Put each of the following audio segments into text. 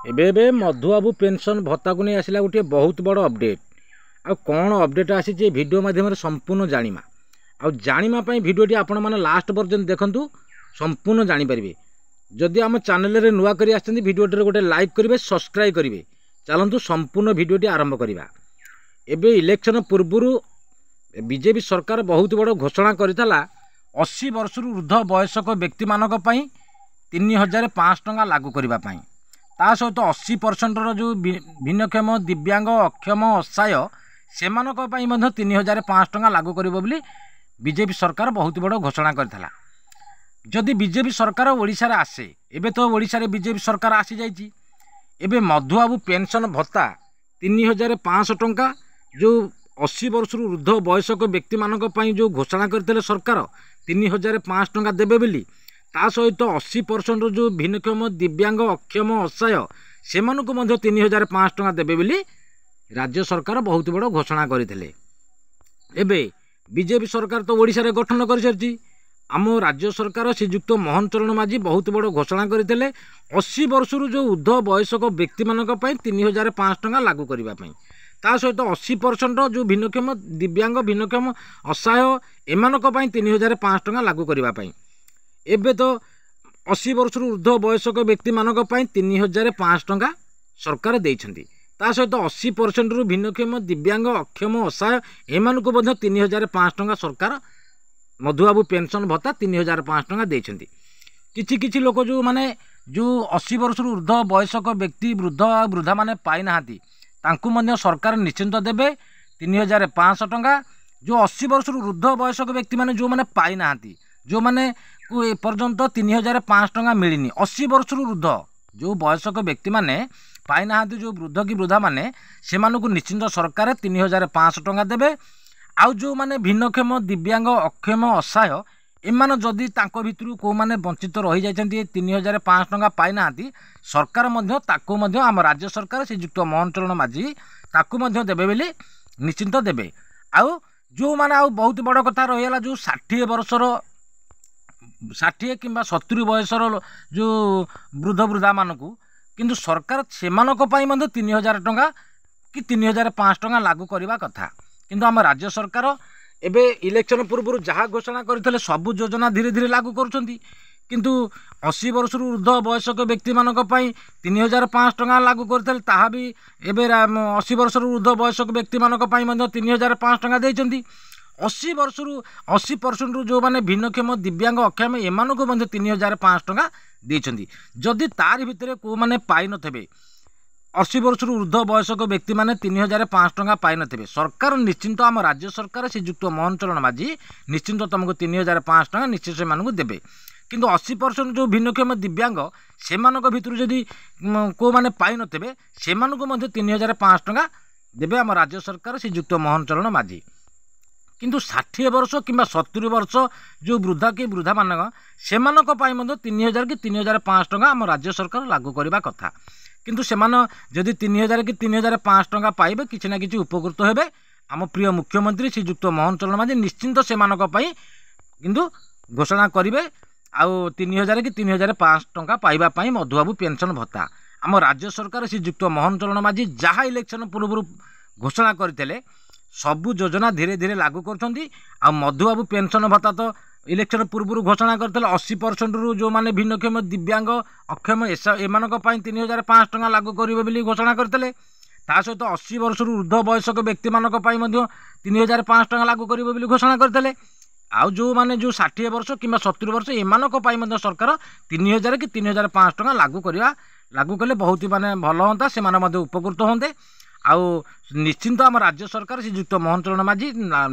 ଏବେ ମଧୁବାବୁ ପେନସନ୍ ଭତ୍ତାକୁ ନେଇ ଆସିଲା ଗୋଟିଏ ବହୁତ ବଡ଼ ଅପଡେଟ୍। ଆଉ କ'ଣ ଅପଡେଟ୍ ଆସିଛି ଏ ଭିଡ଼ିଓ ମାଧ୍ୟମରେ ସମ୍ପୂର୍ଣ୍ଣ ଜାଣିମା। ଆଉ ଜାଣିବା ପାଇଁ ଭିଡ଼ିଓଟି ଆପଣମାନେ ଲାଷ୍ଟ ପର୍ଯ୍ୟନ୍ତ ଦେଖନ୍ତୁ, ସମ୍ପୂର୍ଣ୍ଣ ଜାଣିପାରିବେ। ଯଦି ଆମ ଚ୍ୟାନେଲରେ ନୂଆ କରି ଆସିଛନ୍ତି ଭିଡ଼ିଓଟିରେ ଗୋଟେ ଲାଇକ୍ କରିବେ, ସବସ୍କ୍ରାଇବ୍ କରିବେ। ଚାଲନ୍ତୁ ସମ୍ପୂର୍ଣ୍ଣ ଭିଡ଼ିଓଟି ଆରମ୍ଭ କରିବା। ଏବେ ଇଲେକ୍ସନ୍ ପୂର୍ବରୁ ବିଜେପି ସରକାର ବହୁତ ବଡ଼ ଘୋଷଣା କରିଥିଲା 80 ବର୍ଷରୁ ଉର୍ଦ୍ଧ ବୟସ୍କ ବ୍ୟକ୍ତିମାନଙ୍କ ପାଇଁ 3500 ଟଙ୍କା ଲାଗୁ କରିବା ପାଇଁ। ତା ସହିତ 80% ଯେଉଁ ଭିନ୍ନକ୍ଷମ, ଦିବ୍ୟାଙ୍ଗ, ଅକ୍ଷମ, ଅସହାୟ ସେମାନଙ୍କ ପାଇଁ ମଧ୍ୟ 3500 ଟଙ୍କା ଲାଗୁ କରିବ ବୋଲି ବିଜେପି ସରକାର ବହୁତ ବଡ଼ ଘୋଷଣା କରିଥିଲା। ଯଦି ବିଜେପି ସରକାର ଓଡ଼ିଶାରେ ଆସେ, ଏବେ ତ ଓଡ଼ିଶାରେ ବିଜେପି ସରକାର ଆସିଯାଇଛି, ଏବେ ମଧୁବାବୁ ପେନସନ୍ ଭତ୍ତା 3500 ଟଙ୍କା ଯେଉଁ 80 ବର୍ଷରୁ ଉର୍ଦ୍ଧ ବୟସ୍କ ବ୍ୟକ୍ତିମାନଙ୍କ ପାଇଁ ଯେଉଁ ଘୋଷଣା କରିଥିଲେ ସରକାର 3500 ଟଙ୍କା ଦେବେ ବୋଲି, ତା ସହିତ 80% ଯେଉଁ ଭିନ୍ନକ୍ଷମ, ଦିବ୍ୟାଙ୍ଗ, ଅକ୍ଷମ, ଅସହାୟ ସେମାନଙ୍କୁ ମଧ୍ୟ 3500 ଟଙ୍କା ଦେବେ ବୋଲି ରାଜ୍ୟ ସରକାର ବହୁତ ବଡ଼ ଘୋଷଣା କରିଥିଲେ। ଏବେ ବିଜେପି ସରକାର ତ ଓଡ଼ିଶାରେ ଗଠନ କରିସାରିଛି। ଆମ ରାଜ୍ୟ ସରକାର ଶ୍ରୀଯୁକ୍ତ ମୋହନ ଚରଣ ମାଝୀ ବହୁତ ବଡ଼ ଘୋଷଣା କରିଥିଲେ 80 ବର୍ଷରୁ ଯେଉଁ ଉର୍ଦ୍ଧ ବୟସ୍କ ବ୍ୟକ୍ତିମାନଙ୍କ ପାଇଁ 3500 ଟଙ୍କା ଲାଗୁ କରିବା ପାଇଁ। ତା ସହିତ 80% ଯେଉଁ ଭିନ୍ନକ୍ଷମ, ଦିବ୍ୟାଙ୍ଗ, ଭିନ୍ନକ୍ଷମ, ଅସହାୟ ଏମାନଙ୍କ ପାଇଁ 3500 ଟଙ୍କା ଲାଗୁ କରିବା ପାଇଁ। ଏବେ ତ 80 ବର୍ଷରୁ ଉର୍ଦ୍ଧ ବୟସ୍କ ବ୍ୟକ୍ତିମାନଙ୍କ ପାଇଁ 3500 ଟଙ୍କା ସରକାର ଦେଇଛନ୍ତି। ତା ସହିତ 80%ରୁ ଭିନ୍ନକ୍ଷମ, ଦିବ୍ୟାଙ୍ଗ, ଅକ୍ଷମ, ଅସହାୟ ଏମାନଙ୍କୁ ମଧ୍ୟ 3500 ଟଙ୍କା ସରକାର ମଧୁବାବୁ ପେନସନ୍ ଭତ୍ତା 3500 ଟଙ୍କା ଦେଇଛନ୍ତି। କିଛି ଲୋକ ଯେଉଁମାନେ 80 ବର୍ଷରୁ ଉର୍ଦ୍ଧ ବୟସ୍କ ବ୍ୟକ୍ତି, ବୃଦ୍ଧ ଆଉ ବୃଦ୍ଧାମାନେ ପାଇନାହାନ୍ତି, ତାଙ୍କୁ ମଧ୍ୟ ସରକାର ନିଶ୍ଚିନ୍ତ ଦେବେ 3500 ଟଙ୍କା। ଯେଉଁ 80 ବର୍ଷରୁ ଉର୍ଦ୍ଧ ବୟସ୍କ ବ୍ୟକ୍ତିମାନେ ଯେଉଁମାନେ ପାଇନାହାନ୍ତି, ଯେଉଁମାନେକୁ ଏପର୍ଯ୍ୟନ୍ତ 3500 ଟଙ୍କା ମିଳିନି, 80 ବର୍ଷରୁ ଉର୍ଦ୍ଧ ଯେଉଁ ବୟସ୍କ ବ୍ୟକ୍ତିମାନେ ପାଇନାହାନ୍ତି, ଯେଉଁ ବୃଦ୍ଧ କି ବୃଦ୍ଧାମାନେ, ସେମାନଙ୍କୁ ନିଶ୍ଚିନ୍ତ ସରକାର 3500 ଟଙ୍କା ଦେବେ। ଆଉ ଯେଉଁମାନେ ଭିନ୍ନକ୍ଷମ, ଦିବ୍ୟାଙ୍ଗ, ଅକ୍ଷମ, ଅସହାୟ ଏମାନେ ଯଦି ତାଙ୍କ ଭିତରୁ କେଉଁମାନେ ବଞ୍ଚିତ ରହିଯାଇଛନ୍ତି, 3500 ଟଙ୍କା ପାଇନାହାନ୍ତି, ସରକାର ମଧ୍ୟ ତାକୁ ମଧ୍ୟ ଆମ ରାଜ୍ୟ ସରକାର ଶ୍ରୀଯୁକ୍ତ ମୋହନ ଚରଣ ମାଝୀ ତାକୁ ମଧ୍ୟ ଦେବେ ବୋଲି ନିଶ୍ଚିନ୍ତ ଦେବେ। ଆଉ ଯେଉଁମାନେ, ଆଉ ବହୁତ ବଡ଼ କଥା ରହିଗଲା, ଯେଉଁ 60 କିମ୍ବା 70 ବୟସର ଯେଉଁ ବୃଦ୍ଧ ବୃଦ୍ଧାମାନଙ୍କୁ, କିନ୍ତୁ ସରକାର ସେମାନଙ୍କ ପାଇଁ ମଧ୍ୟ 3000 ଟଙ୍କା କି 3500 ଟଙ୍କା ଲାଗୁ କରିବା କଥା। କିନ୍ତୁ ଆମ ରାଜ୍ୟ ସରକାର ଏବେ ଇଲେକ୍ସନ୍ ପୂର୍ବରୁ ଯାହା ଘୋଷଣା କରିଥିଲେ ସବୁ ଯୋଜନା ଧୀରେ ଧୀରେ ଲାଗୁ କରୁଛନ୍ତି। କିନ୍ତୁ 80 ବର୍ଷରୁ ଉର୍ଦ୍ଧ ବୟସ୍କ ବ୍ୟକ୍ତିମାନଙ୍କ ପାଇଁ 3500 ଟଙ୍କା ଲାଗୁ କରିଥିଲେ, ତାହା ବି ଏବେ 80 ବର୍ଷରୁ ଉର୍ଦ୍ଧ ବୟସ୍କ ବ୍ୟକ୍ତିମାନଙ୍କ ପାଇଁ ମଧ୍ୟ 3500 ଟଙ୍କା ଦେଇଛନ୍ତି। 80%ରୁ ଯେଉଁମାନେ ଭିନ୍ନକ୍ଷମ, ଦିବ୍ୟାଙ୍ଗ, ଅକ୍ଷମ ଏମାନଙ୍କୁ ମଧ୍ୟ 3500 ଟଙ୍କା ଦେଇଛନ୍ତି। ଯଦି ତାରି ଭିତରେ କେଉଁମାନେ ପାଇନଥିବେ, 80 ବର୍ଷରୁ ଉର୍ଦ୍ଧ ବୟସ୍କ ବ୍ୟକ୍ତିମାନେ 3500 ଟଙ୍କା ପାଇନଥିବେ, ସରକାର ନିଶ୍ଚିନ୍ତ, ଆମ ରାଜ୍ୟ ସରକାର ଶ୍ରୀଯୁକ୍ତ ମୋହନ ଚରଣ ମାଝୀ ନିଶ୍ଚିନ୍ତ ତୁମକୁ 3500 ଟଙ୍କା ନିଶ୍ଚିତ ସେମାନଙ୍କୁ ଦେବେ। କିନ୍ତୁ 80% ଯେଉଁ ଭିନ୍ନକ୍ଷମ, ଦିବ୍ୟାଙ୍ଗ ସେମାନଙ୍କ ଭିତରୁ ଯଦି କେଉଁମାନେ ପାଇନଥିବେ, ସେମାନଙ୍କୁ ମଧ୍ୟ 3500 ଟଙ୍କା ଦେବେ ଆମ ରାଜ୍ୟ ସରକାର ଶ୍ରୀଯୁକ୍ତ ମୋହନ ଚରଣ ମାଝୀ। କିନ୍ତୁ 60 ବର୍ଷ କିମ୍ବା 70 ବର୍ଷ ଯେଉଁ ବୃଦ୍ଧା କି ବୃଦ୍ଧାମାନଙ୍କ, ସେମାନଙ୍କ ପାଇଁ ମଧ୍ୟ 3000 କି 3500 ଟଙ୍କା ଆମ ରାଜ୍ୟ ସରକାର ଲାଗୁ କରିବା କଥା। କିନ୍ତୁ ସେମାନେ ଯଦି 3000 କି 3500 ଟଙ୍କା ପାଇବେ, କିଛି ନା କିଛି ଉପକୃତ ହେବେ। ଆମ ପ୍ରିୟ ମୁଖ୍ୟମନ୍ତ୍ରୀ ଶ୍ରୀଯୁକ୍ତ ମୋହନ ଚରଣ ମାଝୀ ନିଶ୍ଚିନ୍ତ ସେମାନଙ୍କ ପାଇଁ କିନ୍ତୁ ଘୋଷଣା କରିବେ ଆଉ 3000 କି 3500 ଟଙ୍କା ପାଇବା ପାଇଁ ମଧୁବାବୁ ପେନସନ୍ ଭତ୍ତା। ଆମ ରାଜ୍ୟ ସରକାର ଶ୍ରୀଯୁକ୍ତ ମୋହନ ଚରଣ ମାଝୀ ଯାହା ଇଲେକ୍ସନ୍ ପୂର୍ବରୁ ଘୋଷଣା କରିଥିଲେ ସବୁ ଯୋଜନା ଧୀରେ ଧୀରେ ଲାଗୁ କରୁଛନ୍ତି। ଆଉ ମଧୁବାବୁ ପେନସନ୍ ଭତ୍ତା ତ ଇଲେକ୍ସନ୍ ପୂର୍ବରୁ ଘୋଷଣା କରିଥିଲେ 80%ରୁ ଯେଉଁମାନେ ଭିନ୍ନକ୍ଷମ, ଦିବ୍ୟାଙ୍ଗ, ଅକ୍ଷମ ଏମାନଙ୍କ ପାଇଁ 3500 ଟଙ୍କା ଲାଗୁ କରିବେ ବୋଲି ଘୋଷଣା କରିଥିଲେ। ତା ସହିତ 80 ବର୍ଷରୁ ଉର୍ଦ୍ଧ ବୟସ୍କ ବ୍ୟକ୍ତିମାନଙ୍କ ପାଇଁ ମଧ୍ୟ 3500 ଟଙ୍କା ଲାଗୁ କରିବେ ବୋଲି ଘୋଷଣା କରିଥିଲେ। ଆଉ ଯେଉଁମାନେ 60 ବର୍ଷ କିମ୍ବା 70 ବର୍ଷ ଏମାନଙ୍କ ପାଇଁ ମଧ୍ୟ ସରକାର 3000 କି 3500 ଟଙ୍କା ଲାଗୁ କଲେ ବହୁତ ଭଲ ହୁଅନ୍ତା, ସେମାନେ ମଧ୍ୟ ଉପକୃତ ହୁଅନ୍ତେ। ଆଉ ନିଶ୍ଚିନ୍ତ ଆମ ରାଜ୍ୟ ସରକାର ଶ୍ରୀଯୁକ୍ତ ମୋହନ ଚରଣ ମାଝୀ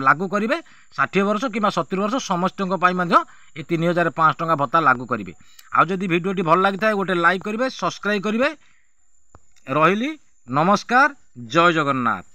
ଲାଗୁ କରିବେ 60 ବର୍ଷ କିମ୍ବା 70 ବର୍ଷ ସମସ୍ତଙ୍କ ପାଇଁ ମଧ୍ୟ ଏ 3500 ଟଙ୍କା ଭତ୍ତା ଲାଗୁ କରିବେ। ଆଉ ଯଦି ଭିଡ଼ିଓଟି ଭଲ ଲାଗିଥାଏ ଗୋଟେ ଲାଇକ୍ କରିବେ, ସବସ୍କ୍ରାଇବ୍ କରିବେ। ରହିଲି, ନମସ୍କାର, ଜୟ ଜଗନ୍ନାଥ।